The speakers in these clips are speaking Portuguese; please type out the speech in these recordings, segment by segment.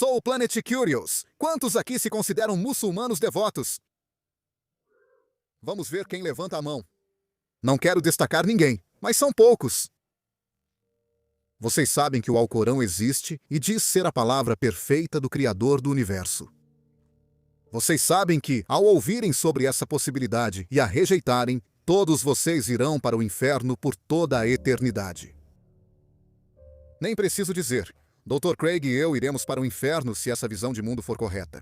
sou o Planet Curious. Quantos aqui se consideram muçulmanos devotos? Vamos ver quem levanta a mão. Não quero destacar ninguém, mas são poucos. Vocês sabem que o Alcorão existe e diz ser a palavra perfeita do Criador do Universo. Vocês sabem que, ao ouvirem sobre essa possibilidade e a rejeitarem, todos vocês irão para o inferno por toda a eternidade. Nem preciso dizer, Dr. Craig e eu iremos para o inferno se essa visão de mundo for correta.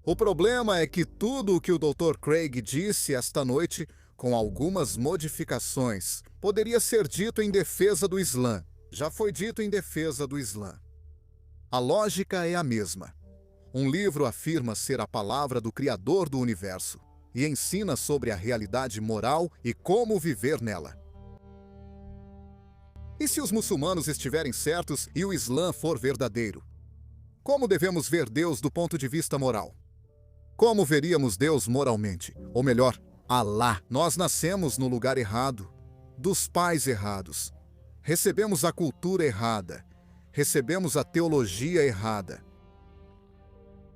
O problema é que tudo o que o Dr. Craig disse esta noite, com algumas modificações, poderia ser dito em defesa do Islã. Já foi dito em defesa do Islã. A lógica é a mesma. Um livro afirma ser a palavra do Criador do Universo e ensina sobre a realidade moral e como viver nela. E se os muçulmanos estiverem certos e o Islã for verdadeiro? Como devemos ver Deus do ponto de vista moral? Como veríamos Deus moralmente? Ou melhor, Alá. Nós nascemos no lugar errado, dos pais errados. Recebemos a cultura errada. Recebemos a teologia errada.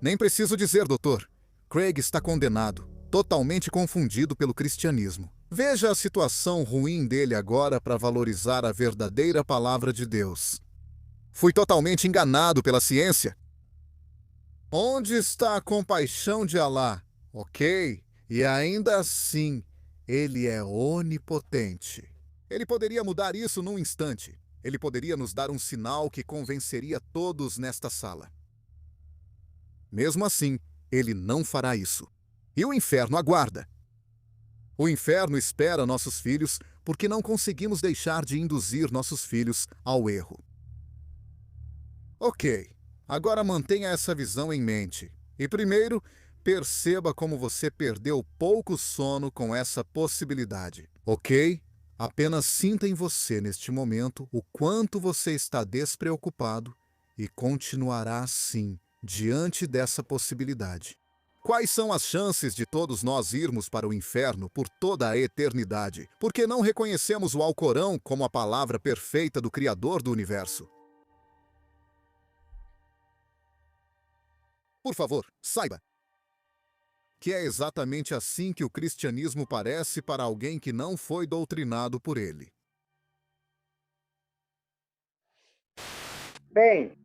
Nem preciso dizer, doutor. Craig está condenado, totalmente confundido pelo cristianismo. Veja a situação ruim dele agora para valorizar a verdadeira palavra de Deus. Fui totalmente enganado pela ciência. Onde está a compaixão de Alá? Ok, e ainda assim, ele é onipotente. Ele poderia mudar isso num instante. Ele poderia nos dar um sinal que convenceria todos nesta sala. Mesmo assim, ele não fará isso. E o inferno aguarda. O inferno espera nossos filhos porque não conseguimos deixar de induzir nossos filhos ao erro. Ok. Agora mantenha essa visão em mente. E primeiro, perceba como você perdeu pouco sono com essa possibilidade. Ok? Apenas sinta em você neste momento o quanto você está despreocupado e continuará assim, diante dessa possibilidade. Quais são as chances de todos nós irmos para o inferno por toda a eternidade? Porque não reconhecemos o Alcorão como a palavra perfeita do Criador do Universo. Por favor, saiba que é exatamente assim que o cristianismo parece para alguém que não foi doutrinado por ele. Bem,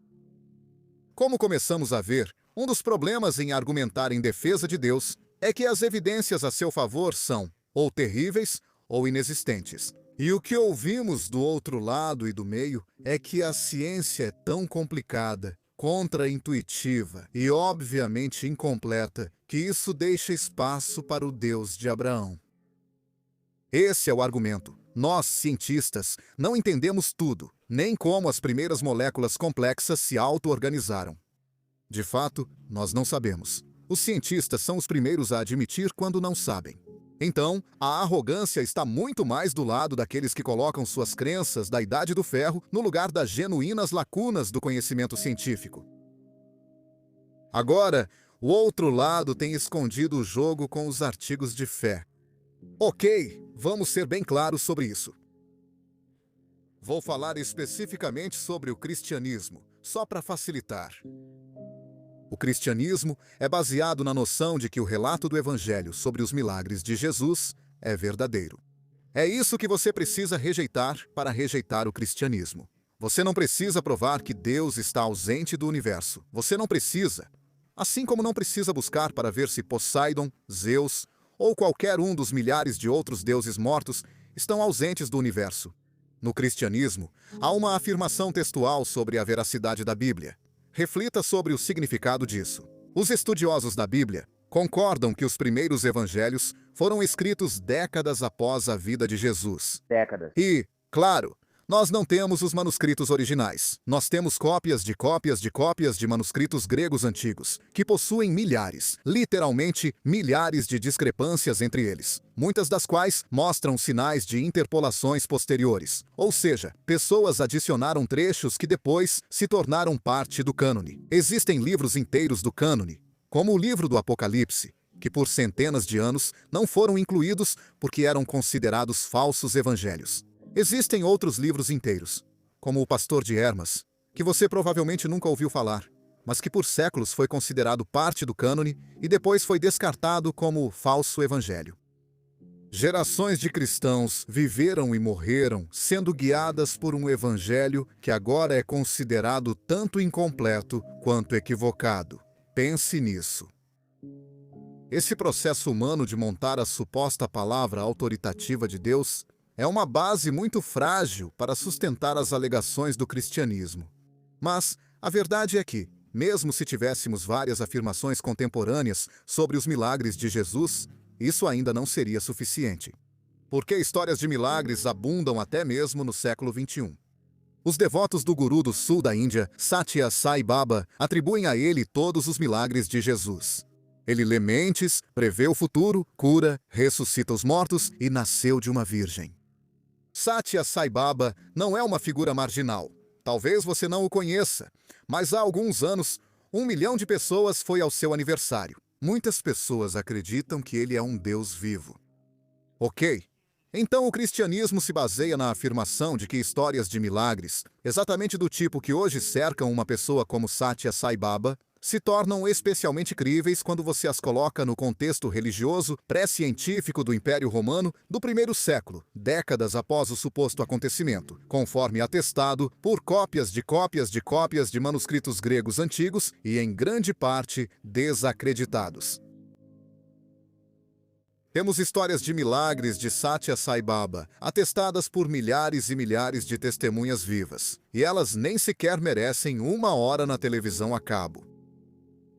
Como começamos a ver, um dos problemas em argumentar em defesa de Deus é que as evidências a seu favor são ou terríveis ou inexistentes. E o que ouvimos do outro lado e do meio é que a ciência é tão complicada, contra-intuitiva e obviamente incompleta, que isso deixa espaço para o Deus de Abraão. Esse é o argumento. Nós, cientistas, não entendemos tudo, nem como as primeiras moléculas complexas se auto-organizaram. De fato, nós não sabemos. Os cientistas são os primeiros a admitir quando não sabem. Então, a arrogância está muito mais do lado daqueles que colocam suas crenças da Idade do Ferro no lugar das genuínas lacunas do conhecimento científico. Agora, o outro lado tem escondido o jogo com os artigos de fé. Ok, vamos ser bem claros sobre isso. Vou falar especificamente sobre o cristianismo, só para facilitar. O cristianismo é baseado na noção de que o relato do Evangelho sobre os milagres de Jesus é verdadeiro. É isso que você precisa rejeitar para rejeitar o cristianismo. Você não precisa provar que Deus está ausente do universo. Você não precisa. Assim como não precisa buscar para ver se Poseidon, Zeus ou qualquer um dos milhares de outros deuses mortos estão ausentes do universo. No cristianismo, há uma afirmação textual sobre a veracidade da Bíblia. Reflita sobre o significado disso. Os estudiosos da Bíblia concordam que os primeiros evangelhos foram escritos décadas após a vida de Jesus. décadas. E, claro, nós não temos os manuscritos originais. Nós temos cópias de manuscritos gregos antigos, que possuem milhares, literalmente milhares de discrepâncias entre eles, muitas das quais mostram sinais de interpolações posteriores. Ou seja, pessoas adicionaram trechos que depois se tornaram parte do cânone. Existem livros inteiros do cânone, como o livro do Apocalipse, que por centenas de anos não foram incluídos porque eram considerados falsos evangelhos. Existem outros livros inteiros, como o Pastor de Hermas, que você provavelmente nunca ouviu falar, mas que por séculos foi considerado parte do cânone e depois foi descartado como falso evangelho. Gerações de cristãos viveram e morreram sendo guiadas por um evangelho que agora é considerado tanto incompleto quanto equivocado. Pense nisso. Esse processo humano de montar a suposta palavra autoritativa de Deus é uma base muito frágil para sustentar as alegações do cristianismo. Mas a verdade é que, mesmo se tivéssemos várias afirmações contemporâneas sobre os milagres de Jesus, isso ainda não seria suficiente. Porque histórias de milagres abundam até mesmo no século XXI. Os devotos do guru do sul da Índia, Satya Sai Baba, atribuem a ele todos os milagres de Jesus. Ele lê mentes, prevê o futuro, cura, ressuscita os mortos e nasceu de uma virgem. Satya Sai Baba não é uma figura marginal. Talvez você não o conheça, mas há alguns anos, 1 milhão de pessoas foi ao seu aniversário. Muitas pessoas acreditam que ele é um Deus vivo. Ok, então o cristianismo se baseia na afirmação de que histórias de milagres, exatamente do tipo que hoje cercam uma pessoa como Satya Sai Baba, se tornam especialmente críveis quando você as coloca no contexto religioso pré-científico do Império Romano do primeiro século, décadas após o suposto acontecimento, conforme atestado por cópias de manuscritos gregos antigos e, em grande parte, desacreditados. Temos histórias de milagres de Satya Sai Baba, atestadas por milhares e milhares de testemunhas vivas, e elas nem sequer merecem 1 hora na televisão a cabo.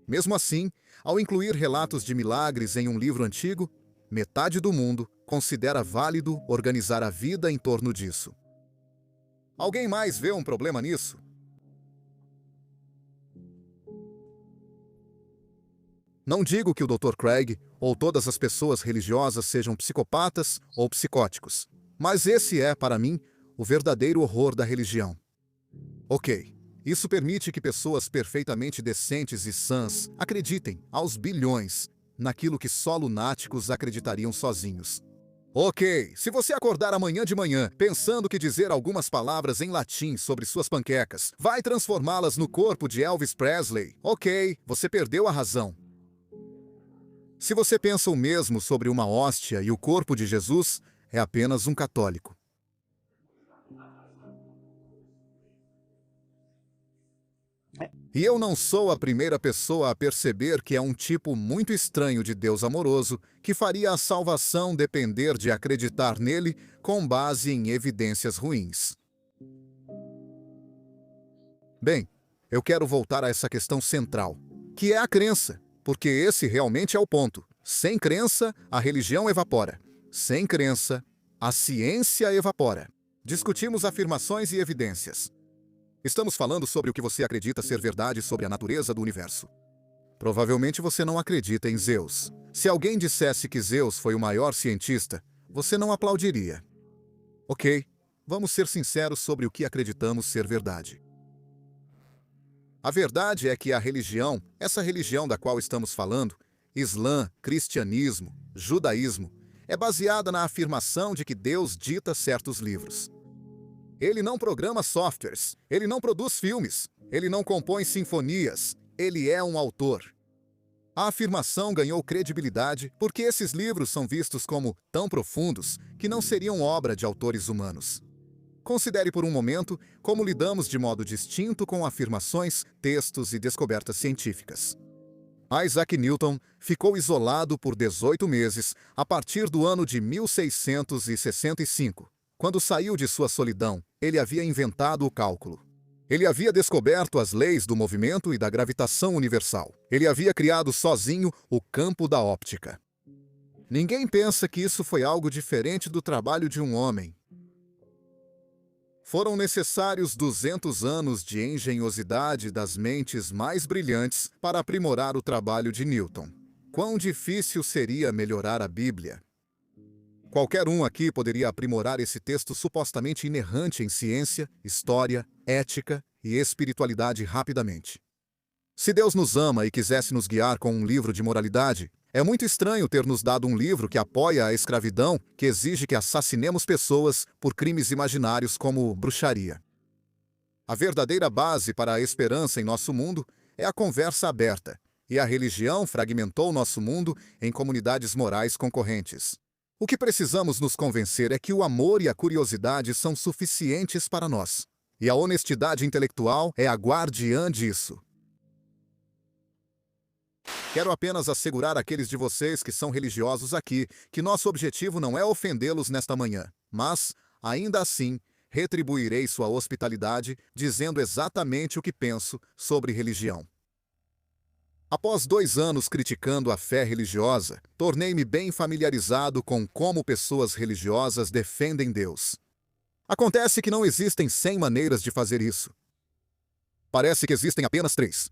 Mesmo assim, ao incluir relatos de milagres em um livro antigo, metade do mundo considera válido organizar a vida em torno disso. Alguém mais vê um problema nisso? Não digo que o Dr. Craig ou todas as pessoas religiosas sejam psicopatas ou psicóticos, mas esse é, para mim, o verdadeiro horror da religião. Ok. Isso permite que pessoas perfeitamente decentes e sãs acreditem, aos bilhões, naquilo que só lunáticos acreditariam sozinhos. Ok, se você acordar amanhã de manhã pensando que dizer algumas palavras em latim sobre suas panquecas vai transformá-las no corpo de Elvis Presley, ok, você perdeu a razão. Se você pensa o mesmo sobre uma hóstia e o corpo de Jesus, é apenas um católico. E eu não sou a primeira pessoa a perceber que é um tipo muito estranho de Deus amoroso que faria a salvação depender de acreditar nele com base em evidências ruins. Bem, eu quero voltar a essa questão central, que é a crença, porque esse realmente é o ponto. Sem crença, a religião evapora. Sem crença, a ciência evapora. Discutimos afirmações e evidências. Estamos falando sobre o que você acredita ser verdade sobre a natureza do universo. Provavelmente você não acredita em Zeus. Se alguém dissesse que Zeus foi o maior cientista, você não aplaudiria. Ok, vamos ser sinceros sobre o que acreditamos ser verdade. A verdade é que a religião, essa religião da qual estamos falando, Islã, cristianismo, judaísmo, é baseada na afirmação de que Deus dita certos livros. Ele não programa softwares, ele não produz filmes, ele não compõe sinfonias, ele é um autor. A afirmação ganhou credibilidade porque esses livros são vistos como tão profundos que não seriam obra de autores humanos. Considere por um momento como lidamos de modo distinto com afirmações, textos e descobertas científicas. Isaac Newton ficou isolado por 18 meses a partir do ano de 1665. Quando saiu de sua solidão, ele havia inventado o cálculo. Ele havia descoberto as leis do movimento e da gravitação universal. Ele havia criado sozinho o campo da óptica. Ninguém pensa que isso foi algo diferente do trabalho de um homem. Foram necessários 200 anos de engenhosidade das mentes mais brilhantes para aprimorar o trabalho de Newton. Quão difícil seria melhorar a Bíblia? Qualquer um aqui poderia aprimorar esse texto supostamente inerrante em ciência, história, ética e espiritualidade rapidamente. Se Deus nos ama e quisesse nos guiar com um livro de moralidade, é muito estranho ter nos dado um livro que apoia a escravidão, que exige que assassinemos pessoas por crimes imaginários como bruxaria. A verdadeira base para a esperança em nosso mundo é a conversa aberta, e a religião fragmentou nosso mundo em comunidades morais concorrentes. O que precisamos nos convencer é que o amor e a curiosidade são suficientes para nós, e a honestidade intelectual é a guardiã disso. Quero apenas assegurar àqueles de vocês que são religiosos aqui que nosso objetivo não é ofendê-los nesta manhã, mas, ainda assim, retribuirei sua hospitalidade dizendo exatamente o que penso sobre religião. Após 2 anos criticando a fé religiosa, tornei-me bem familiarizado com como pessoas religiosas defendem Deus. Acontece que não existem 100 maneiras de fazer isso. Parece que existem apenas 3.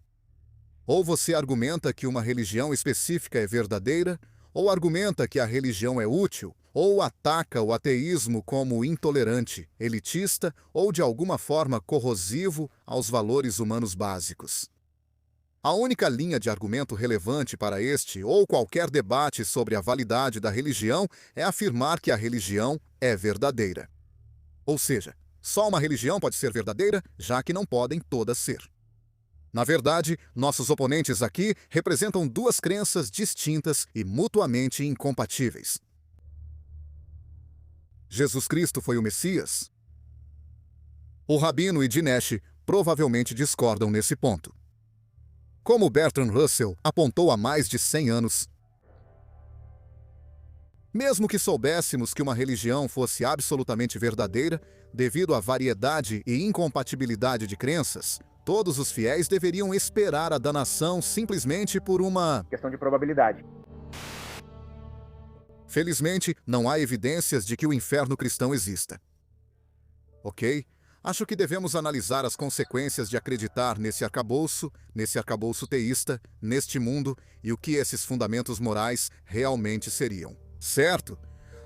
Ou você argumenta que uma religião específica é verdadeira, ou argumenta que a religião é útil, ou ataca o ateísmo como intolerante, elitista ou de alguma forma corrosivo aos valores humanos básicos. A única linha de argumento relevante para este ou qualquer debate sobre a validade da religião é afirmar que a religião é verdadeira. Ou seja, só uma religião pode ser verdadeira, já que não podem todas ser. Na verdade, nossos oponentes aqui representam 2 crenças distintas e mutuamente incompatíveis. Jesus Cristo foi o Messias? O Rabino e Dinesh provavelmente discordam nesse ponto. Como Bertrand Russell apontou há mais de 100 anos, mesmo que soubéssemos que uma religião fosse absolutamente verdadeira, devido à variedade e incompatibilidade de crenças, todos os fiéis deveriam esperar a danação simplesmente por uma questão de probabilidade. Felizmente, não há evidências de que o inferno cristão exista. Ok? Acho que devemos analisar as consequências de acreditar nesse arcabouço teísta, neste mundo e o que esses fundamentos morais realmente seriam. Certo?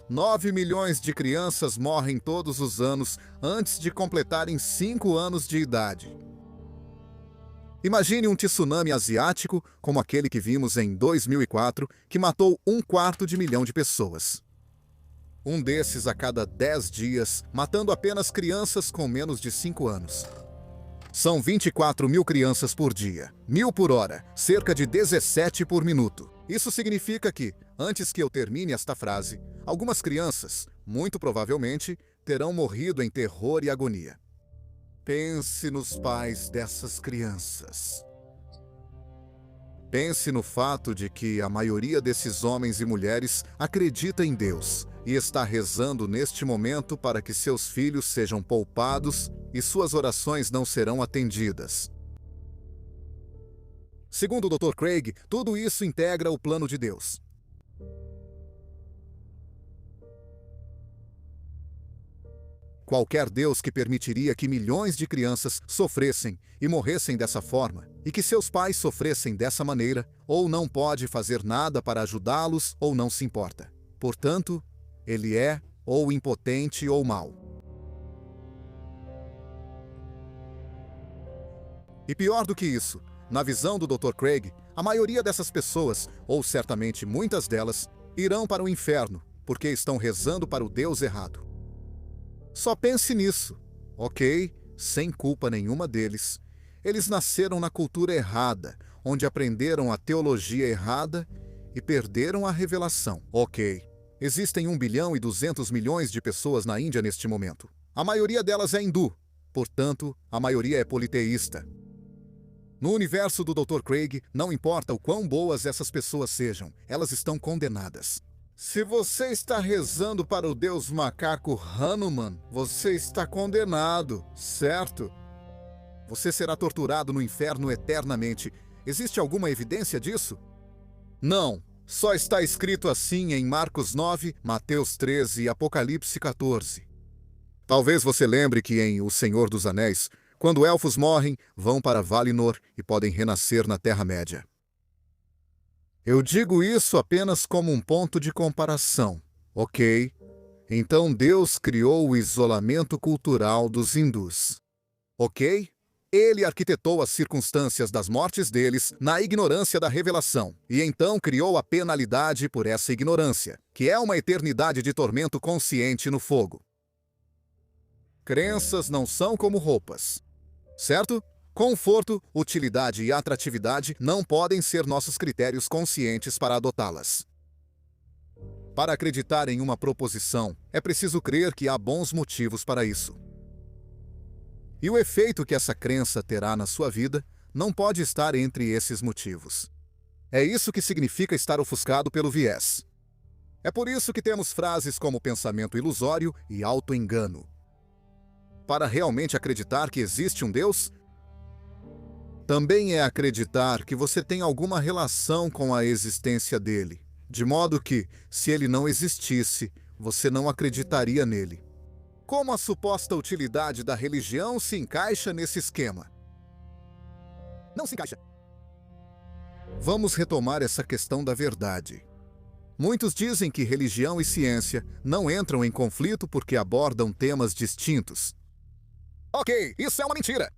9 milhões de crianças morrem todos os anos antes de completarem 5 anos de idade. Imagine um tsunami asiático como aquele que vimos em 2004, que matou 1/4 de milhão de pessoas. Um desses a cada 10 dias, matando apenas crianças com menos de 5 anos. São 24 mil crianças por dia, 1000 por hora, cerca de 17 por minuto. Isso significa que, antes que eu termine esta frase, algumas crianças, muito provavelmente, terão morrido em terror e agonia. Pense nos pais dessas crianças. Pense no fato de que a maioria desses homens e mulheres acredita em Deus e está rezando neste momento para que seus filhos sejam poupados e suas orações não serão atendidas. Segundo o Dr. Craig, tudo isso integra o plano de Deus. Qualquer Deus que permitiria que milhões de crianças sofressem e morressem dessa forma, e que seus pais sofressem dessa maneira, ou não pode fazer nada para ajudá-los ou não se importa. Portanto, ele é ou impotente ou mau. E pior do que isso, na visão do Dr. Craig, a maioria dessas pessoas, ou certamente muitas delas, irão para o inferno porque estão rezando para o Deus errado. Só pense nisso, ok? Sem culpa nenhuma deles. Eles nasceram na cultura errada, onde aprenderam a teologia errada e perderam a revelação. Ok, existem 1 bilhão e 200 milhões de pessoas na Índia neste momento. A maioria delas é hindu, portanto, a maioria é politeísta. No universo do Dr. Craig, não importa o quão boas essas pessoas sejam, elas estão condenadas. Se você está rezando para o deus macaco Hanuman, você está condenado, certo? Você será torturado no inferno eternamente. Existe alguma evidência disso? Não. Só está escrito assim em Marcos 9, Mateus 13 e Apocalipse 14. Talvez você lembre que em O Senhor dos Anéis, quando elfos morrem, vão para Valinor e podem renascer na Terra-média. Eu digo isso apenas como um ponto de comparação, ok? Então Deus criou o isolamento cultural dos hindus, ok? Ele arquitetou as circunstâncias das mortes deles na ignorância da revelação, e então criou a penalidade por essa ignorância, que é uma eternidade de tormento consciente no fogo. Crenças não são como roupas. certo? Conforto, utilidade e atratividade não podem ser nossos critérios conscientes para adotá-las. Para acreditar em uma proposição, é preciso crer que há bons motivos para isso. E o efeito que essa crença terá na sua vida não pode estar entre esses motivos. É isso que significa estar ofuscado pelo viés. É por isso que temos frases como pensamento ilusório e auto-engano. Para realmente acreditar que existe um Deus, também é acreditar que você tem alguma relação com a existência dele, de modo que, se ele não existisse, você não acreditaria nele. Como a suposta utilidade da religião se encaixa nesse esquema? Não se encaixa. Vamos retomar essa questão da verdade. Muitos dizem que religião e ciência não entram em conflito porque abordam temas distintos. Ok, isso é uma mentira!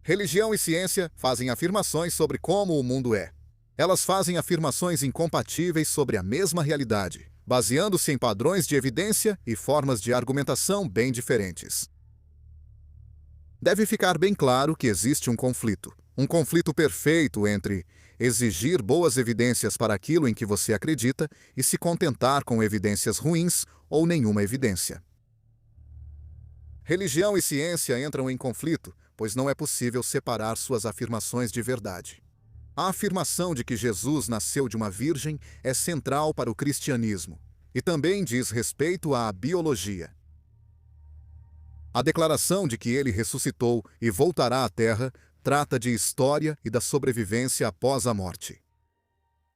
Religião e ciência fazem afirmações sobre como o mundo é. Elas fazem afirmações incompatíveis sobre a mesma realidade, baseando-se em padrões de evidência e formas de argumentação bem diferentes. Deve ficar bem claro que existe um conflito perfeito entre exigir boas evidências para aquilo em que você acredita e se contentar com evidências ruins ou nenhuma evidência. Religião e ciência entram em conflito, pois não é possível separar suas afirmações de verdade. A afirmação de que Jesus nasceu de uma virgem é central para o cristianismo e também diz respeito à biologia. A declaração de que ele ressuscitou e voltará à Terra trata de história e da sobrevivência após a morte.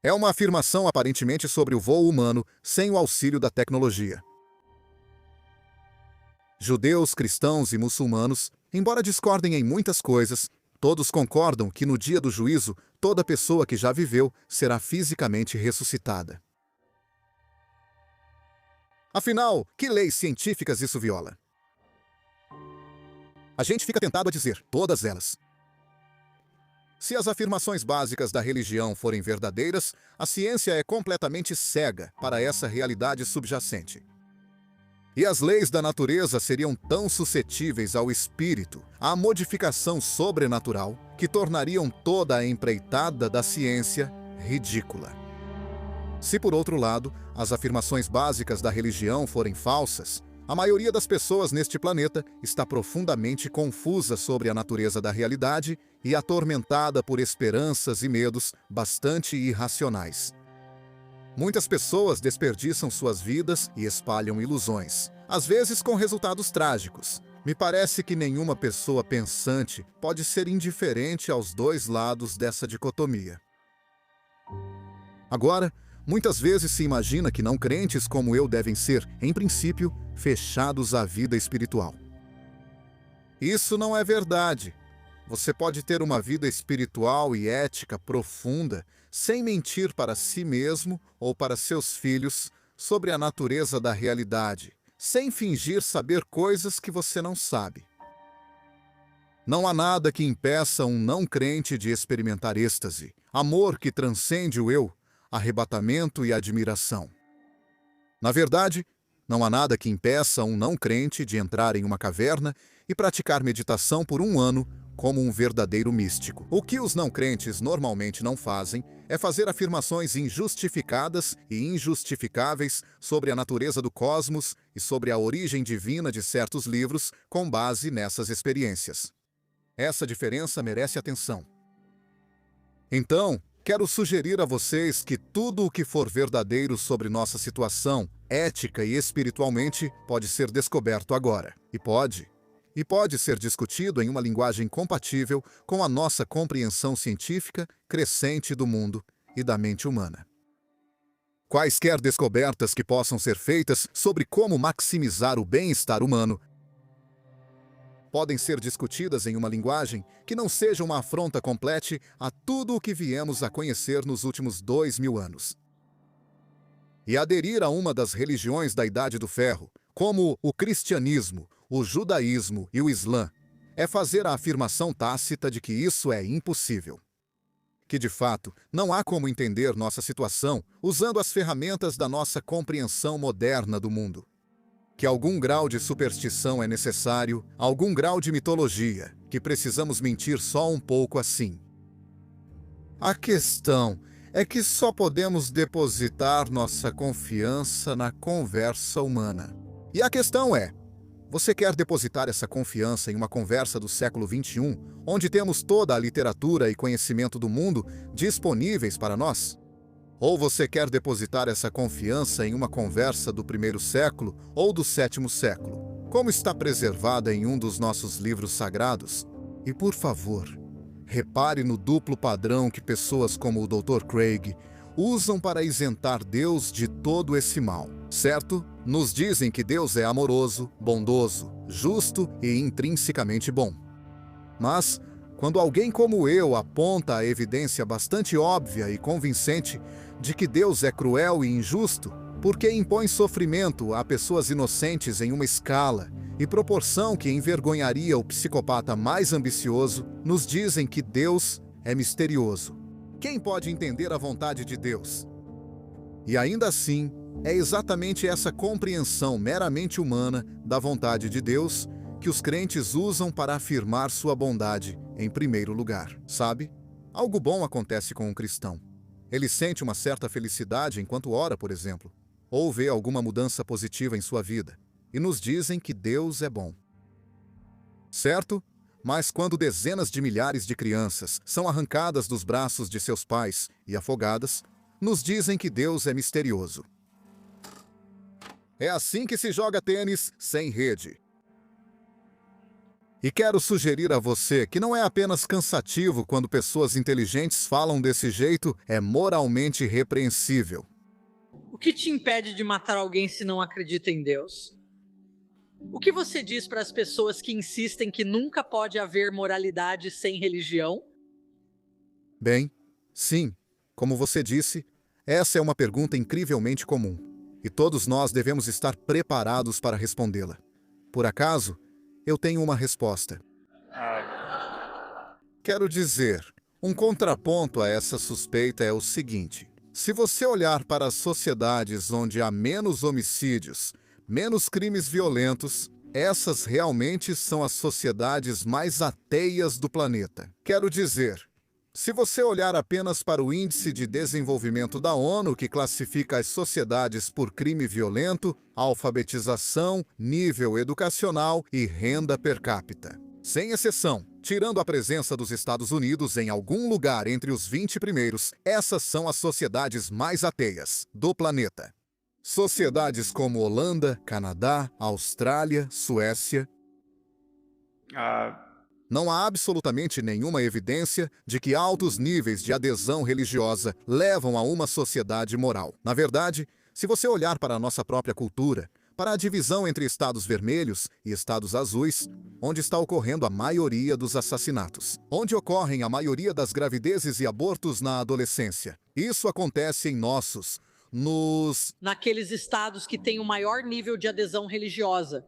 É uma afirmação aparentemente sobre o voo humano sem o auxílio da tecnologia. Judeus, cristãos e muçulmanos, embora discordem em muitas coisas, todos concordam que no dia do juízo, toda pessoa que já viveu será fisicamente ressuscitada. Afinal, que leis científicas isso viola? A gente fica tentado a dizer, todas elas. Se as afirmações básicas da religião forem verdadeiras, a ciência é completamente cega para essa realidade subjacente. E as leis da natureza seriam tão suscetíveis ao espírito, à modificação sobrenatural, que tornariam toda a empreitada da ciência ridícula. Se, por outro lado, as afirmações básicas da religião forem falsas, a maioria das pessoas neste planeta está profundamente confusa sobre a natureza da realidade e atormentada por esperanças e medos bastante irracionais. Muitas pessoas desperdiçam suas vidas e espalham ilusões, às vezes com resultados trágicos. Me parece que nenhuma pessoa pensante pode ser indiferente aos dois lados dessa dicotomia. Agora, muitas vezes se imagina que não crentes como eu devem ser, em princípio, fechados à vida espiritual. Isso não é verdade. Você pode ter uma vida espiritual e ética profunda, sem mentir para si mesmo ou para seus filhos sobre a natureza da realidade, sem fingir saber coisas que você não sabe. Não há nada que impeça um não crente de experimentar êxtase, amor que transcende o eu, arrebatamento e admiração. Na verdade, não há nada que impeça um não crente de entrar em uma caverna e praticar meditação por um ano como um verdadeiro místico. O que os não crentes normalmente não fazem é fazer afirmações injustificadas e injustificáveis sobre a natureza do cosmos e sobre a origem divina de certos livros com base nessas experiências. Essa diferença merece atenção. Então, quero sugerir a vocês que tudo o que for verdadeiro sobre nossa situação, ética e espiritualmente, pode ser descoberto agora. E pode ser discutido em uma linguagem compatível com a nossa compreensão científica crescente do mundo e da mente humana. Quaisquer descobertas que possam ser feitas sobre como maximizar o bem-estar humano podem ser discutidas em uma linguagem que não seja uma afronta completa a tudo o que viemos a conhecer nos últimos 2000 anos. E aderir a uma das religiões da Idade do Ferro, como o cristianismo, o judaísmo e o islã, é fazer a afirmação tácita de que isso é impossível. Que, de fato, não há como entender nossa situação usando as ferramentas da nossa compreensão moderna do mundo. que algum grau de superstição é necessário, algum grau de mitologia, que precisamos mentir só um pouco assim. A questão é que só podemos depositar nossa confiança na conversa humana. E a questão é: você quer depositar essa confiança em uma conversa do século XXI, onde temos toda a literatura e conhecimento do mundo disponíveis para nós? Ou você quer depositar essa confiança em uma conversa do primeiro século ou do sétimo século, como está preservada em um dos nossos livros sagrados? E por favor, repare no duplo padrão que pessoas como o Dr. Craig usam para isentar Deus de todo esse mal, certo? Nos dizem que Deus é amoroso, bondoso, justo e intrinsecamente bom. Mas, quando alguém como eu aponta a evidência bastante óbvia e convincente de que Deus é cruel e injusto, porque impõe sofrimento a pessoas inocentes em uma escala e proporção que envergonharia o psicopata mais ambicioso, nos dizem que Deus é misterioso. Quem pode entender a vontade de Deus? E ainda assim, é exatamente essa compreensão meramente humana da vontade de Deus que os crentes usam para afirmar sua bondade em primeiro lugar, sabe? Algo bom acontece com um cristão. Ele sente uma certa felicidade enquanto ora, por exemplo, ou vê alguma mudança positiva em sua vida, e nos dizem que Deus é bom. Certo? Mas quando dezenas de milhares de crianças são arrancadas dos braços de seus pais e afogadas, nos dizem que Deus é misterioso. É assim que se joga tênis sem rede. E quero sugerir a você que não é apenas cansativo quando pessoas inteligentes falam desse jeito, é moralmente repreensível. O que te impede de matar alguém se não acredita em Deus? O que você diz para as pessoas que insistem que nunca pode haver moralidade sem religião? Bem, sim, como você disse, essa é uma pergunta incrivelmente comum, e todos nós devemos estar preparados para respondê-la. Por acaso, eu tenho uma resposta. Quero dizer, um contraponto a essa suspeita é o seguinte: se você olhar para as sociedades onde há menos homicídios, menos crimes violentos, essas realmente são as sociedades mais ateias do planeta. Quero dizer, se você olhar apenas para o Índice de Desenvolvimento da ONU, que classifica as sociedades por crime violento, alfabetização, nível educacional e renda per capita. Sem exceção, tirando a presença dos Estados Unidos em algum lugar entre os 20 primeiros, essas são as sociedades mais ateias do planeta. Sociedades como Holanda, Canadá, Austrália, Suécia. Não há absolutamente nenhuma evidência de que altos níveis de adesão religiosa levam a uma sociedade moral. Na verdade, se você olhar para a nossa própria cultura, para a divisão entre estados vermelhos e estados azuis, onde está ocorrendo a maioria dos assassinatos, onde ocorrem a maioria das gravidezes e abortos na adolescência, isso acontece em naqueles estados que têm o maior nível de adesão religiosa.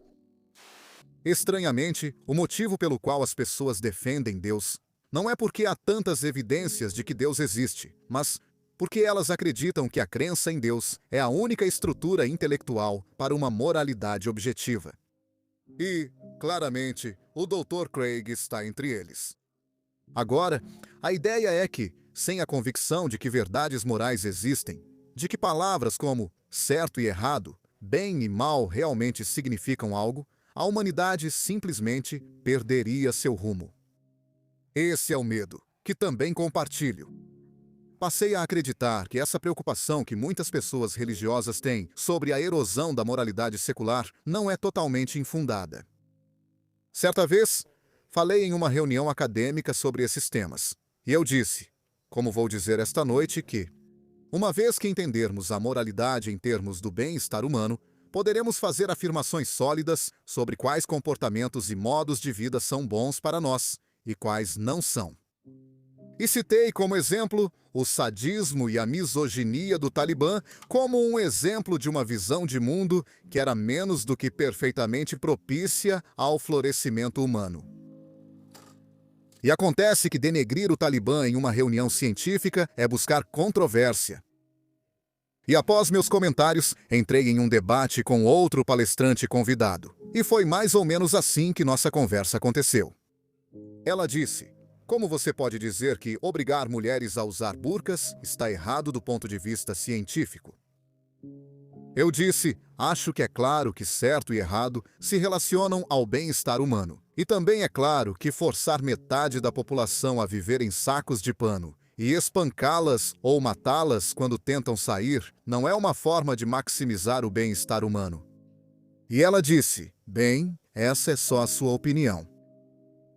Estranhamente, o motivo pelo qual as pessoas defendem Deus não é porque há tantas evidências de que Deus existe, mas porque elas acreditam que a crença em Deus é a única estrutura intelectual para uma moralidade objetiva. E, claramente, o Dr. Craig está entre eles. Agora, a ideia é que, sem a convicção de que verdades morais existem, de que palavras como certo e errado, bem e mal realmente significam algo, a humanidade simplesmente perderia seu rumo. Esse é o medo, que também compartilho. Passei a acreditar que essa preocupação que muitas pessoas religiosas têm sobre a erosão da moralidade secular não é totalmente infundada. Certa vez, falei em uma reunião acadêmica sobre esses temas, e eu disse, como vou dizer esta noite, que, uma vez que entendermos a moralidade em termos do bem-estar humano, poderemos fazer afirmações sólidas sobre quais comportamentos e modos de vida são bons para nós e quais não são. E citei como exemplo o sadismo e a misoginia do Talibã como um exemplo de uma visão de mundo que era menos do que perfeitamente propícia ao florescimento humano. E acontece que denegrir o Talibã em uma reunião científica é buscar controvérsia. E após meus comentários, entrei em um debate com outro palestrante convidado. E foi mais ou menos assim que nossa conversa aconteceu. Ela disse: como você pode dizer que obrigar mulheres a usar burcas está errado do ponto de vista científico? Eu disse: acho que é claro que certo e errado se relacionam ao bem-estar humano. E também é claro que forçar metade da população a viver em sacos de pano e espancá-las ou matá-las quando tentam sair não é uma forma de maximizar o bem-estar humano. E ela disse: bem, essa é só a sua opinião.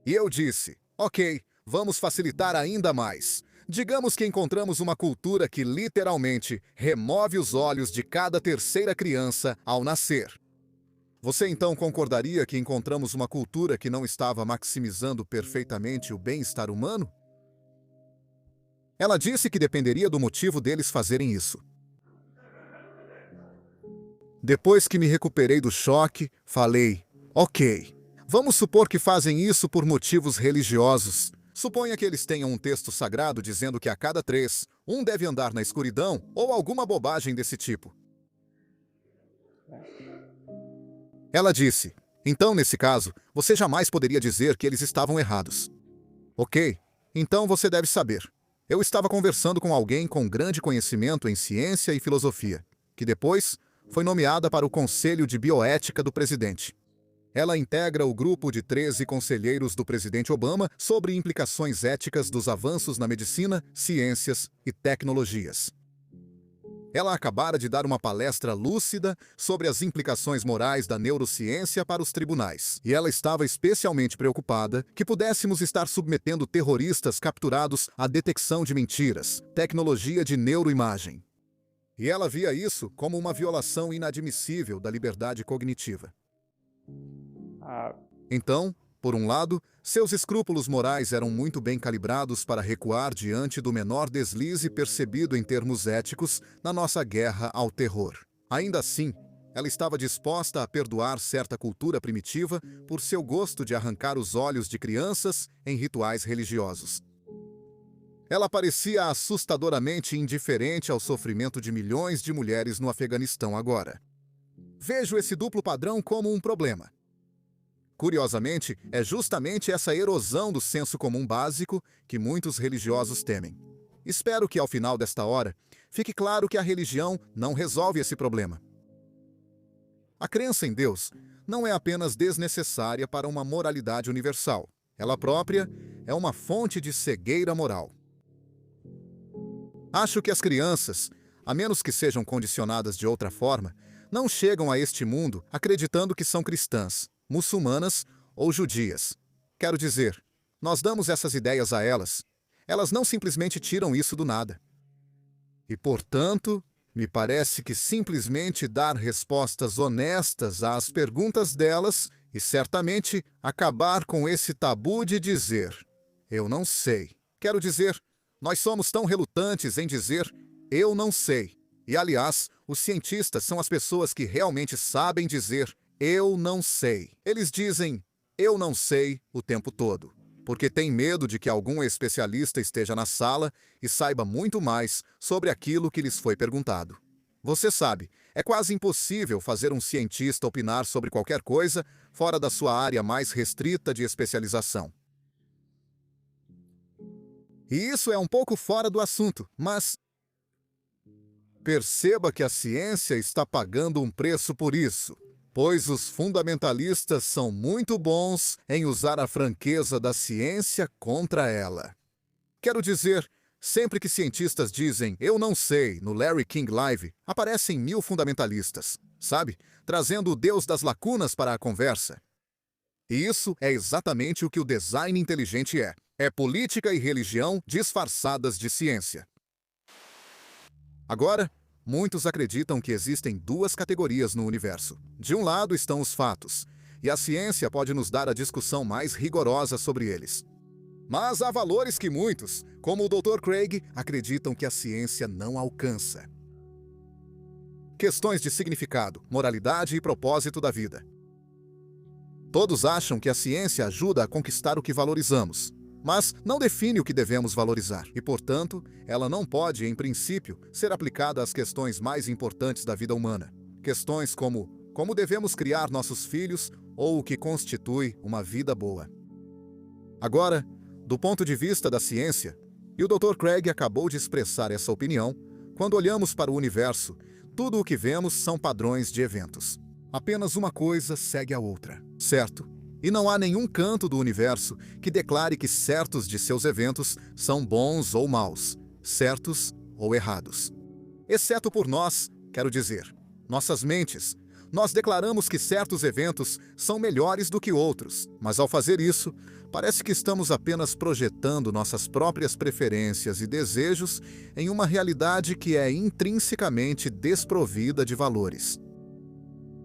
E eu disse: ok, vamos facilitar ainda mais. Digamos que encontramos uma cultura que literalmente remove os olhos de cada terceira criança ao nascer. Você então concordaria que encontramos uma cultura que não estava maximizando perfeitamente o bem-estar humano? Ela disse que dependeria do motivo deles fazerem isso. Depois que me recuperei do choque, falei: ok, vamos supor que fazem isso por motivos religiosos. Suponha que eles tenham um texto sagrado dizendo que a cada 3, um deve andar na escuridão ou alguma bobagem desse tipo. Ela disse: então, nesse caso, você jamais poderia dizer que eles estavam errados. Ok, então você deve saber. Eu estava conversando com alguém com grande conhecimento em ciência e filosofia, que depois foi nomeada para o Conselho de Bioética do presidente. Ela integra o grupo de 13 conselheiros do presidente Obama sobre implicações éticas dos avanços na medicina, ciências e tecnologias. Ela acabara de dar uma palestra lúcida sobre as implicações morais da neurociência para os tribunais. E ela estava especialmente preocupada que pudéssemos estar submetendo terroristas capturados à detecção de mentiras, tecnologia de neuroimagem. E ela via isso como uma violação inadmissível da liberdade cognitiva. Então, por um lado, seus escrúpulos morais eram muito bem calibrados para recuar diante do menor deslize percebido em termos éticos na nossa guerra ao terror. Ainda assim, ela estava disposta a perdoar certa cultura primitiva por seu gosto de arrancar os olhos de crianças em rituais religiosos. Ela parecia assustadoramente indiferente ao sofrimento de milhões de mulheres no Afeganistão agora. Vejo esse duplo padrão como um problema. Curiosamente, é justamente essa erosão do senso comum básico que muitos religiosos temem. Espero que, ao final desta hora, fique claro que a religião não resolve esse problema. A crença em Deus não é apenas desnecessária para uma moralidade universal. Ela própria é uma fonte de cegueira moral. Acho que as crianças, a menos que sejam condicionadas de outra forma, não chegam a este mundo acreditando que são cristãs, muçulmanas ou judias. Quero dizer, nós damos essas ideias a elas. Elas não simplesmente tiram isso do nada. E, portanto, me parece que simplesmente dar respostas honestas às perguntas delas e certamente acabar com esse tabu de dizer: eu não sei. Quero dizer, nós somos tão relutantes em dizer: eu não sei. E, aliás, os cientistas são as pessoas que realmente sabem dizer: eu não sei. Eles dizem eu não sei o tempo todo, porque têm medo de que algum especialista esteja na sala e saiba muito mais sobre aquilo que lhes foi perguntado. Você sabe, é quase impossível fazer um cientista opinar sobre qualquer coisa fora da sua área mais restrita de especialização. E isso é um pouco fora do assunto, mas perceba que a ciência está pagando um preço por isso, pois os fundamentalistas são muito bons em usar a franqueza da ciência contra ela. Quero dizer, sempre que cientistas dizem eu não sei no Larry King Live, aparecem 1000 fundamentalistas, sabe? Trazendo o Deus das lacunas para a conversa. E isso é exatamente o que o design inteligente é. É política e religião disfarçadas de ciência. Agora, muitos acreditam que existem 2 categorias no universo. De um lado estão os fatos, e a ciência pode nos dar a discussão mais rigorosa sobre eles. Mas há valores que muitos, como o Dr. Craig, acreditam que a ciência não alcança. Questões de significado, moralidade e propósito da vida. Todos acham que a ciência ajuda a conquistar o que valorizamos. mas não define o que devemos valorizar, e, portanto, ela não pode, em princípio, ser aplicada às questões mais importantes da vida humana. Questões como devemos criar nossos filhos ou o que constitui uma vida boa. Agora, do ponto de vista da ciência, e o Dr. Craig acabou de expressar essa opinião, quando olhamos para o universo, tudo o que vemos são padrões de eventos. Apenas uma coisa segue a outra, certo? E não há nenhum canto do universo que declare que certos de seus eventos são bons ou maus, certos ou errados. Exceto por nós, quero dizer, nossas mentes. Nós declaramos que certos eventos são melhores do que outros, mas ao fazer isso, parece que estamos apenas projetando nossas próprias preferências e desejos em uma realidade que é intrinsecamente desprovida de valores.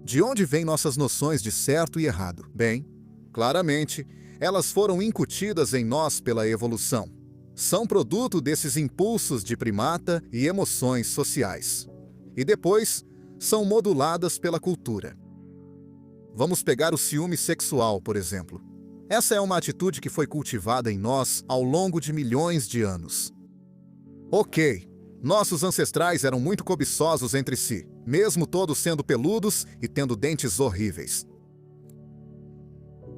De onde vêm nossas noções de certo e errado? Bem, claramente, elas foram incutidas em nós pela evolução. São produto desses impulsos de primata e emoções sociais. E depois, são moduladas pela cultura. Vamos pegar o ciúme sexual, por exemplo. Essa é uma atitude que foi cultivada em nós ao longo de milhões de anos. Ok, nossos ancestrais eram muito cobiçosos entre si, mesmo todos sendo peludos e tendo dentes horríveis.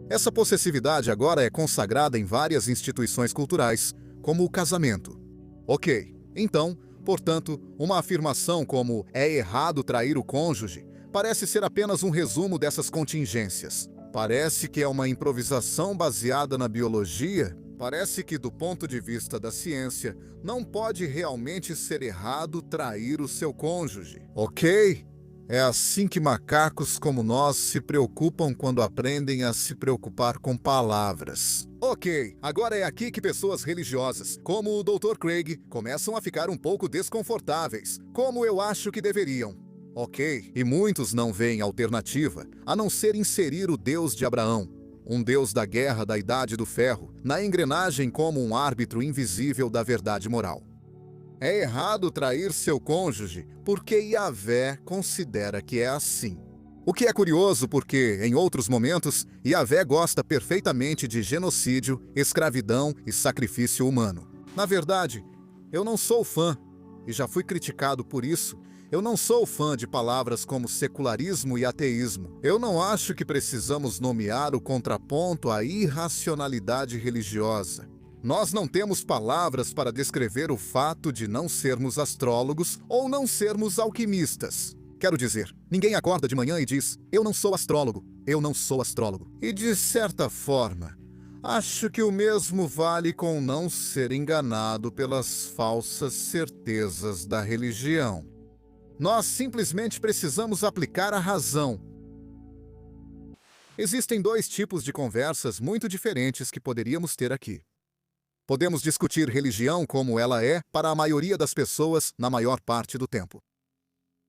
Essa possessividade agora é consagrada em várias instituições culturais, como o casamento. Ok, então, portanto, uma afirmação como "é errado trair o cônjuge" parece ser apenas um resumo dessas contingências. Parece que é uma improvisação baseada na biologia. Parece que, do ponto de vista da ciência, não pode realmente ser errado trair o seu cônjuge. Ok? É assim que macacos como nós se preocupam quando aprendem a se preocupar com palavras. Ok, agora é aqui que pessoas religiosas, como o Dr. Craig, começam a ficar um pouco desconfortáveis, como eu acho que deveriam. Ok, e muitos não veem alternativa, a não ser inserir o Deus de Abraão, um Deus da guerra da Idade do Ferro, na engrenagem como um árbitro invisível da verdade moral. É errado trair seu cônjuge porque Yahvé considera que é assim. O que é curioso porque, em outros momentos, Yahvé gosta perfeitamente de genocídio, escravidão e sacrifício humano. Na verdade, eu não sou fã, e já fui criticado por isso. Eu não sou fã de palavras como secularismo e ateísmo. Eu não acho que precisamos nomear o contraponto à irracionalidade religiosa. Nós não temos palavras para descrever o fato de não sermos astrólogos ou não sermos alquimistas. Quero dizer, ninguém acorda de manhã e diz, eu não sou astrólogo, eu não sou astrólogo. E de certa forma, acho que o mesmo vale com não ser enganado pelas falsas certezas da religião. Nós simplesmente precisamos aplicar a razão. Existem dois tipos de conversas muito diferentes que poderíamos ter aqui. Podemos discutir religião como ela é para a maioria das pessoas na maior parte do tempo.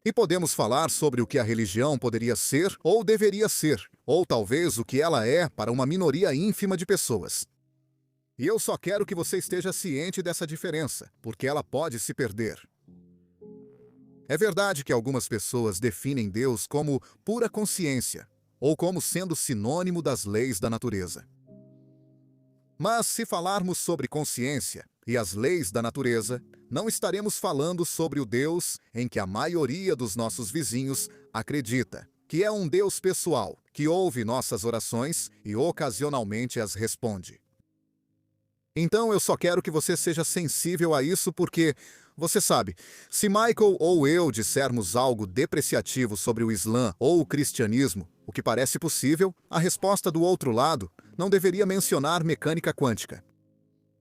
E podemos falar sobre o que a religião poderia ser ou deveria ser, ou talvez o que ela é para uma minoria ínfima de pessoas. E eu só quero que você esteja ciente dessa diferença, porque ela pode se perder. É verdade que algumas pessoas definem Deus como pura consciência, ou como sendo sinônimo das leis da natureza. Mas se falarmos sobre consciência e as leis da natureza, não estaremos falando sobre o Deus em que a maioria dos nossos vizinhos acredita, que é um Deus pessoal, que ouve nossas orações e ocasionalmente as responde. Então eu só quero que você seja sensível a isso porque, você sabe, se Michael ou eu dissermos algo depreciativo sobre o Islã ou o cristianismo, o que parece possível, a resposta do outro lado não deveria mencionar mecânica quântica.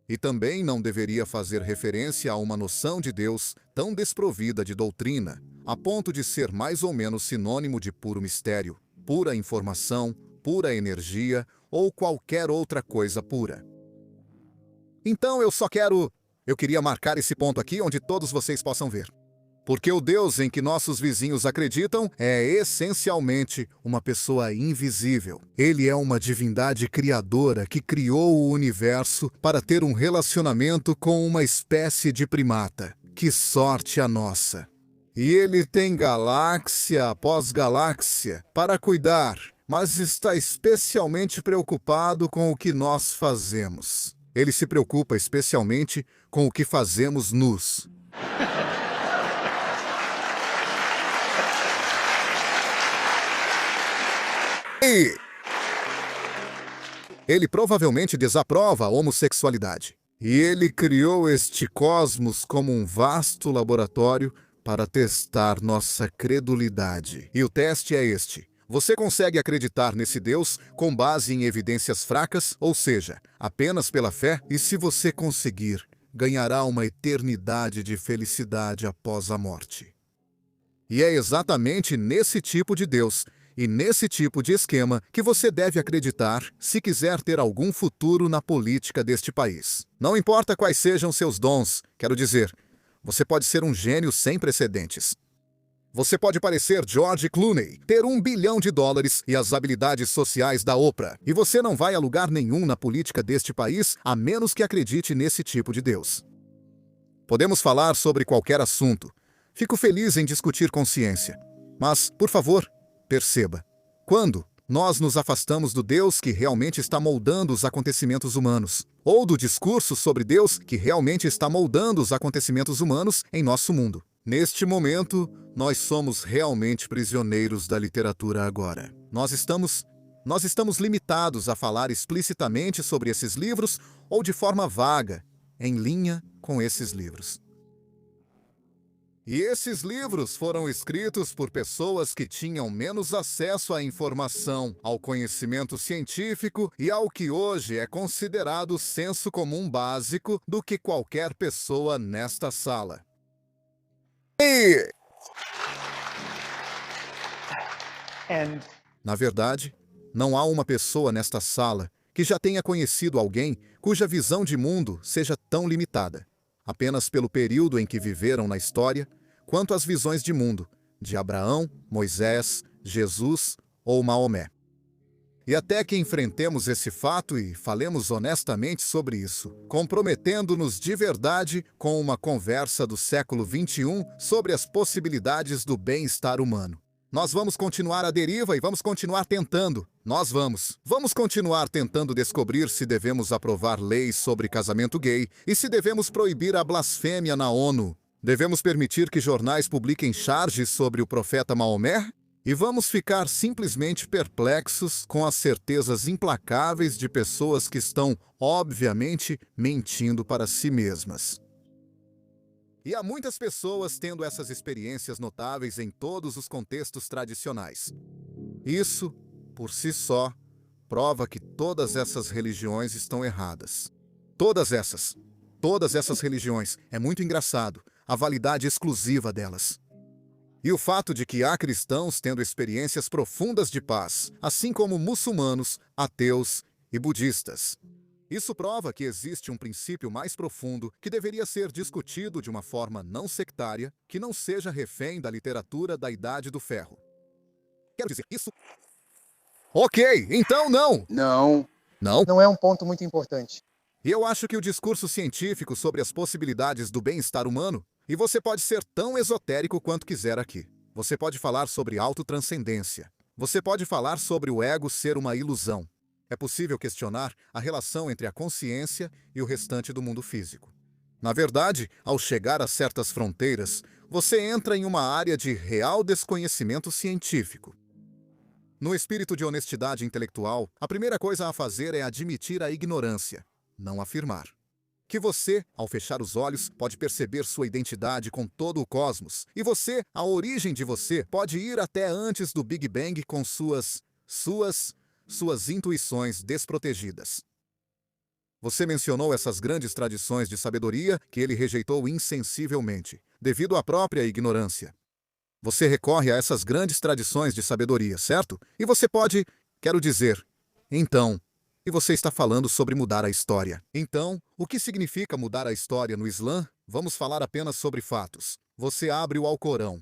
E também não deveria fazer referência a uma noção de Deus tão desprovida de doutrina, a ponto de ser mais ou menos sinônimo de puro mistério, pura informação, pura energia ou qualquer outra coisa pura. Então eu queria marcar esse ponto aqui onde todos vocês possam ver. Porque o Deus em que nossos vizinhos acreditam é essencialmente uma pessoa invisível. Ele é uma divindade criadora que criou o universo para ter um relacionamento com uma espécie de primata. Que sorte a nossa! E ele tem galáxia após galáxia para cuidar, mas está especialmente preocupado com o que nós fazemos. Ele se preocupa especialmente com o que fazemos nus. E ele provavelmente desaprova a homossexualidade. E ele criou este cosmos como um vasto laboratório para testar nossa credulidade. E o teste é este: você consegue acreditar nesse Deus com base em evidências fracas, ou seja, apenas pela fé? E se você conseguir, ganhará uma eternidade de felicidade após a morte. E é exatamente nesse tipo de Deus e nesse tipo de esquema que você deve acreditar se quiser ter algum futuro na política deste país. Não importa quais sejam seus dons, quero dizer, você pode ser um gênio sem precedentes. Você pode parecer George Clooney, ter $1 bilhão e as habilidades sociais da Oprah, e você não vai a lugar nenhum na política deste país a menos que acredite nesse tipo de Deus. Podemos falar sobre qualquer assunto. Fico feliz em discutir com ciência. Mas, por favor, perceba, quando nós nos afastamos do Deus que realmente está moldando os acontecimentos humanos, ou do discurso sobre Deus que realmente está moldando os acontecimentos humanos em nosso mundo, neste momento, nós somos realmente prisioneiros da literatura agora. Nós estamos limitados a falar explicitamente sobre esses livros ou de forma vaga, em linha com esses livros. E esses livros foram escritos por pessoas que tinham menos acesso à informação, ao conhecimento científico e ao que hoje é considerado senso comum básico do que qualquer pessoa nesta sala. Na verdade, não há uma pessoa nesta sala que já tenha conhecido alguém cuja visão de mundo seja tão limitada, apenas pelo período em que viveram na história, quanto as visões de mundo de Abraão, Moisés, Jesus ou Maomé. E até que enfrentemos esse fato e falemos honestamente sobre isso, comprometendo-nos de verdade com uma conversa do século XXI sobre as possibilidades do bem-estar humano. Nós vamos continuar à deriva e vamos continuar tentando. Vamos continuar tentando descobrir se devemos aprovar leis sobre casamento gay e se devemos proibir a blasfêmia na ONU. Devemos permitir que jornais publiquem charges sobre o profeta Maomé? E vamos ficar simplesmente perplexos com as certezas implacáveis de pessoas que estão, obviamente, mentindo para si mesmas. E há muitas pessoas tendo essas experiências notáveis em todos os contextos tradicionais. Isso, por si só, prova que todas essas religiões estão erradas. Todas essas religiões. É muito engraçado, a validade exclusiva delas. E o fato de que há cristãos tendo experiências profundas de paz, assim como muçulmanos, ateus e budistas. Isso prova que existe um princípio mais profundo que deveria ser discutido de uma forma não sectária, que não seja refém da literatura da Idade do Ferro. Quero dizer isso. Ok, então não! Não. Não? É um ponto muito importante. E eu acho que o discurso científico sobre as possibilidades do bem-estar humano, e você pode ser tão esotérico quanto quiser aqui. Você pode falar sobre autotranscendência. Você pode falar sobre o ego ser uma ilusão. É possível questionar a relação entre a consciência e o restante do mundo físico. Na verdade, ao chegar a certas fronteiras, você entra em uma área de real desconhecimento científico. No espírito de honestidade intelectual, a primeira coisa a fazer é admitir a ignorância, não afirmar. Que você, ao fechar os olhos, pode perceber sua identidade com todo o cosmos. E você, a origem de você, pode ir até antes do Big Bang com suas intuições desprotegidas. Você mencionou essas grandes tradições de sabedoria que ele rejeitou insensivelmente, devido à própria ignorância. Você recorre a essas grandes tradições de sabedoria, certo? E você pode, quero dizer, então... E você está falando sobre mudar a história. Então, o que significa mudar a história no Islã? Vamos falar apenas sobre fatos. Você abre o Alcorão.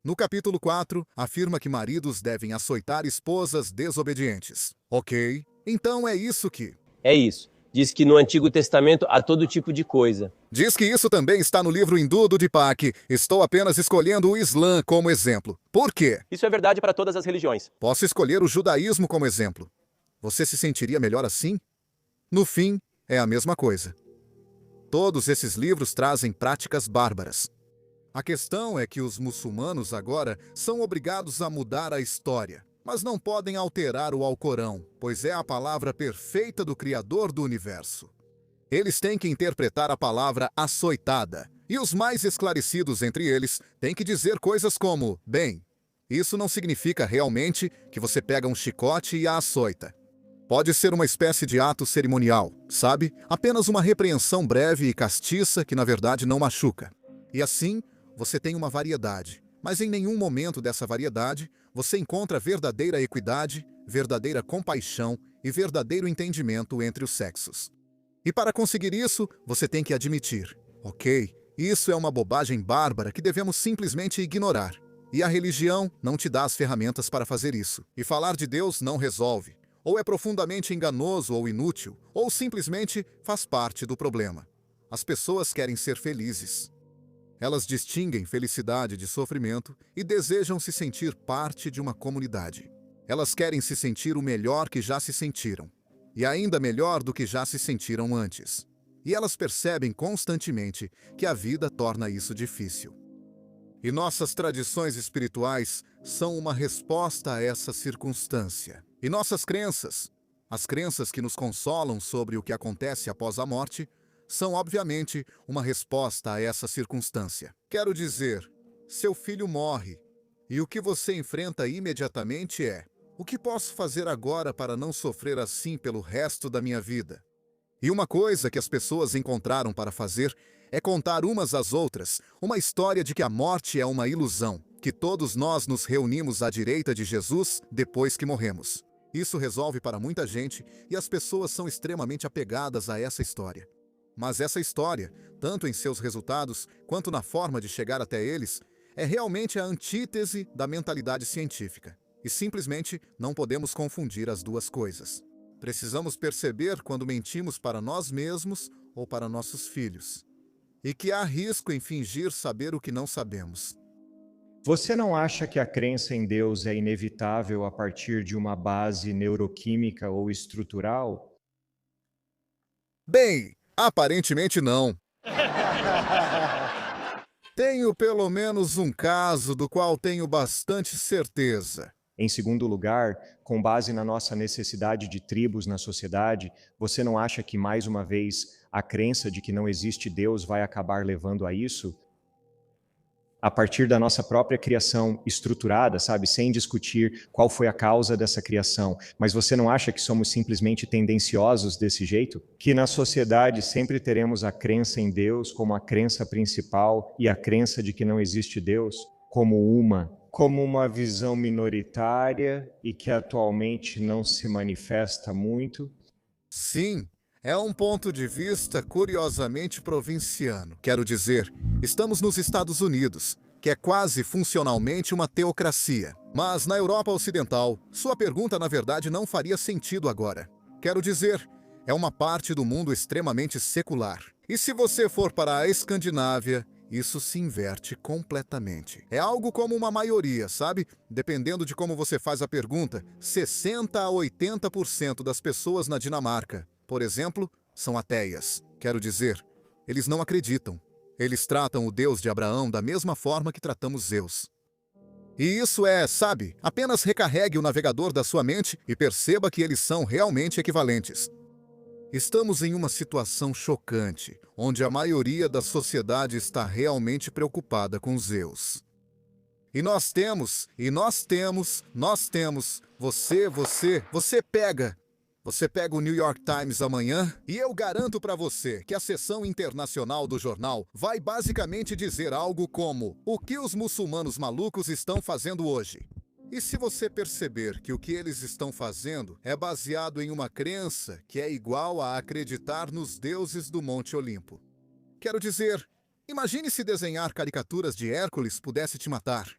No capítulo 4, afirma que maridos devem açoitar esposas desobedientes. Ok, então é isso que... É isso. Diz que no Antigo Testamento há todo tipo de coisa. Diz que isso também está no livro hindu do Deepak. Estou apenas escolhendo o Islã como exemplo. Por quê? Isso é verdade para todas as religiões. Posso escolher o judaísmo como exemplo. Você se sentiria melhor assim? No fim, é a mesma coisa. Todos esses livros trazem práticas bárbaras. A questão é que os muçulmanos agora são obrigados a mudar a história, mas não podem alterar o Alcorão, pois é a palavra perfeita do Criador do Universo. Eles têm que interpretar a palavra açoitada, e os mais esclarecidos entre eles têm que dizer coisas como: bem, isso não significa realmente que você pega um chicote e a açoita. Pode ser uma espécie de ato cerimonial, sabe? Apenas uma repreensão breve e castiça que na verdade não machuca. E assim, você tem uma variedade, mas em nenhum momento dessa variedade você encontra verdadeira equidade, verdadeira compaixão e verdadeiro entendimento entre os sexos. E para conseguir isso, você tem que admitir: ok, isso é uma bobagem bárbara que devemos simplesmente ignorar. E a religião não te dá as ferramentas para fazer isso. E falar de Deus não resolve. Ou é profundamente enganoso ou inútil, ou simplesmente faz parte do problema. As pessoas querem ser felizes. Elas distinguem felicidade de sofrimento e desejam se sentir parte de uma comunidade. Elas querem se sentir o melhor que já se sentiram, e ainda melhor do que já se sentiram antes. E elas percebem constantemente que a vida torna isso difícil. E nossas tradições espirituais são uma resposta a essa circunstância. E nossas crenças, as crenças que nos consolam sobre o que acontece após a morte, são obviamente uma resposta a essa circunstância. Quero dizer, seu filho morre, e o que você enfrenta imediatamente é: o que posso fazer agora para não sofrer assim pelo resto da minha vida? E uma coisa que as pessoas encontraram para fazer é contar umas às outras uma história de que a morte é uma ilusão, que todos nós nos reunimos à direita de Jesus depois que morremos. Isso resolve para muita gente e as pessoas são extremamente apegadas a essa história. Mas essa história, tanto em seus resultados quanto na forma de chegar até eles, é realmente a antítese da mentalidade científica. E simplesmente não podemos confundir as duas coisas. Precisamos perceber quando mentimos para nós mesmos ou para nossos filhos. E que há risco em fingir saber o que não sabemos. Você não acha que a crença em Deus é inevitável a partir de uma base neuroquímica ou estrutural? Bem, aparentemente não. Tenho pelo menos um caso do qual tenho bastante certeza. Em segundo lugar, com base na nossa necessidade de tribos na sociedade, você não acha que, mais uma vez, a crença de que não existe Deus vai acabar levando a isso? A partir da nossa própria criação estruturada, sabe, sem discutir qual foi a causa dessa criação. Mas você não acha que somos simplesmente tendenciosos desse jeito? Que na sociedade sempre teremos a crença em Deus como a crença principal e a crença de que não existe Deus como uma visão minoritária e que atualmente não se manifesta muito? Sim, é um ponto de vista curiosamente provinciano. Quero dizer, estamos nos Estados Unidos, que é quase funcionalmente uma teocracia. Mas na Europa Ocidental, sua pergunta na verdade não faria sentido agora. Quero dizer, é uma parte do mundo extremamente secular. E se você for para a Escandinávia, isso se inverte completamente. É algo como uma maioria, sabe? Dependendo de como você faz a pergunta, 60 a 80% das pessoas na Dinamarca, por exemplo, são ateias. Quero dizer, eles não acreditam. Eles tratam o Deus de Abraão da mesma forma que tratamos Zeus. E isso é, sabe, apenas recarregue o navegador da sua mente e perceba que eles são realmente equivalentes. Estamos em uma situação chocante, onde a maioria da sociedade está realmente preocupada com Zeus. E nós temos, você pega o New York Times amanhã e eu garanto para você que a seção internacional do jornal vai basicamente dizer algo como: o que os muçulmanos malucos estão fazendo hoje? E se você perceber que o que eles estão fazendo é baseado em uma crença que é igual a acreditar nos deuses do Monte Olimpo? Quero dizer, imagine se desenhar caricaturas de Hércules pudesse te matar.